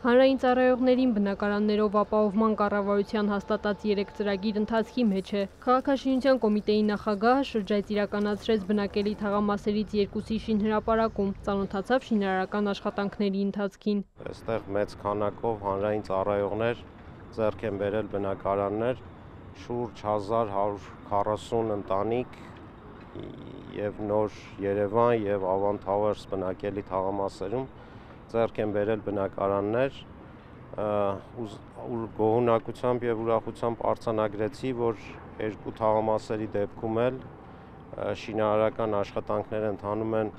Հանրային ծառայողներին բնակարաններով ապահովման կառավարության հաստատած 3 ծրագիր ընթացքի մեջ է։ Քաղաքաշինության կոմիտեի նախագահը շրջայց իրականացրեց բնակելի թաղամասերից 2-ի շինհրապարակում, ծանոթացավ շինարարական աշխատանքների ընթացքին։ Այստեղ մեծ քանակով հանրային ծառայողներ ձեռք են բերել բնակարաններ, շուրջ 1140 ընտանիք եւ Նոր Երևան եւ Ավան Թավերս բնակելի թաղամասերում ձեռք են բերել բնակարաններ, գոհունակությամբ եւ ուրախությամբ արձանագրեցի, որ 2 թաղամասերի դեպքում էլ շինարարական աշխատանքները ընթանում են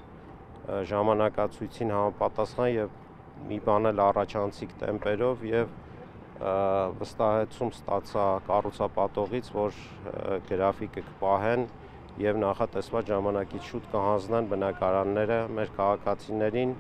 ժամանակացույցին համապատասխան եւ մի բան էլ առաջանցիկ տեմպերով եւ վստահեցում ստացա կառուցապատողից, որ գրաֆիկը կպահեն եւ նախատեսված ժամանակից շուտ կհանձնեն բնակարանները մեր քաղաքացիներին,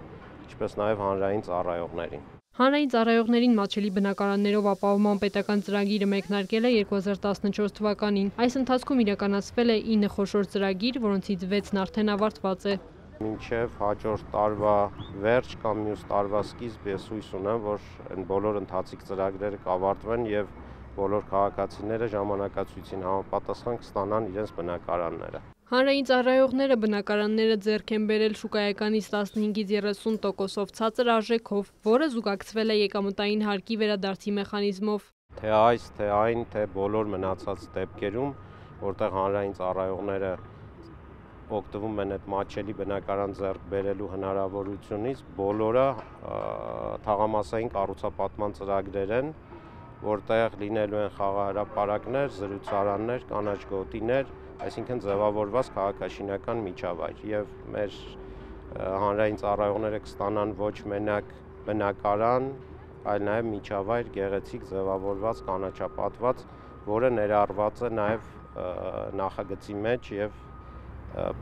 ինչպես նաև հանրային ծառայողներին։ Հանրային ծառայողներին մատչելի բնակարաններով ապահովման պետական ծրագիրը մեկնարկել է 2014 թվականին։ Այս ընթացքում իրականացվել է 9 խոշոր ծրագիր, որոնցից 6-ն արդեն ավարտված է։ Մինչև հաջորդ տարվա վերջ կամ մյուս տարվա սկիզբ ես հույս ունեմ, որ այն բոլոր ընթացիկ ծրագրերը կավարտվեն եւ բոլոր քաղաքացիները ժամանակացույցին համապատասխան կստանան իրենց բնակարանները։ Հանրային ծառայողները բնակարանները ձեռք են բերել շուկայականից 15-ից 30%-ով ցածր արժեքով, որը զուգակցվել է եկամտային հարկի վերադարձի մեխանիզմով։ Թե այս, թե այն, թե բոլոր մնացած դեպքերում, որտեղ հանրային ծառայողները օգտվում են այդ մատչելի բնակարան ձեռք բերելու հնարավորությունից, բոլորը թաղամասային կառուցապատման ծրագրեր են, որտեղ լինելու են խաղահրապարակներ, զրուցարաններ, կանաչ գոտիներ, այսինքն ձևավորված քաղաքաշինական միջավայր եւ մեր հանրային ծառայողները կստանան ոչ մենակ բնակարան, այլ նաեւ միջավայր գեղեցիկ ձևավորված, կանաչապատված, որը ներառված է նաեւ նախագծի մեջ եւ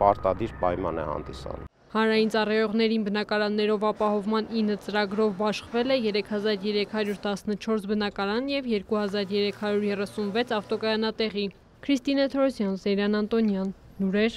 պարտադիր պայման է հանդիսանում։ Հանրային ծառայողներին բնակարաններով ապահովման 9 ծրագրով բաշխվել է 3314 բնակարան եւ 2336 ավտոկայանատեղի։ Քրիստինե Թորոսյան, Սեյրան Անտոնյան, լուրեր